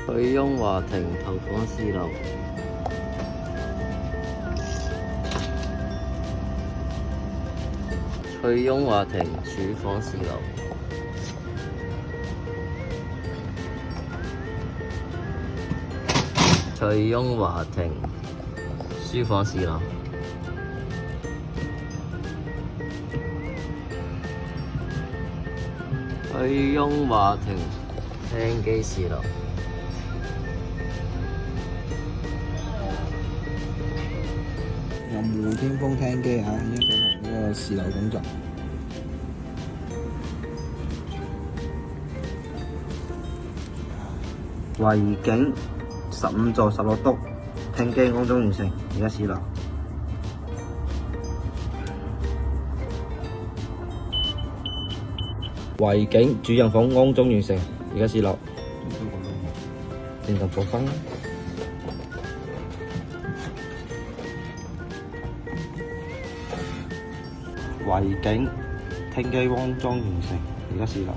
翠擁華庭頭房4樓。翠擁華庭廚房4樓。翠擁華庭書房4樓。翠擁華庭廳機4樓。有無天風廳機啊，依家進行呢個試樓工作。維景15座16篤廳機安裝完成，而家試樓。維景主人房安裝完成，而家試樓。正常做翻。維景廳機安裝完成，而家試樓。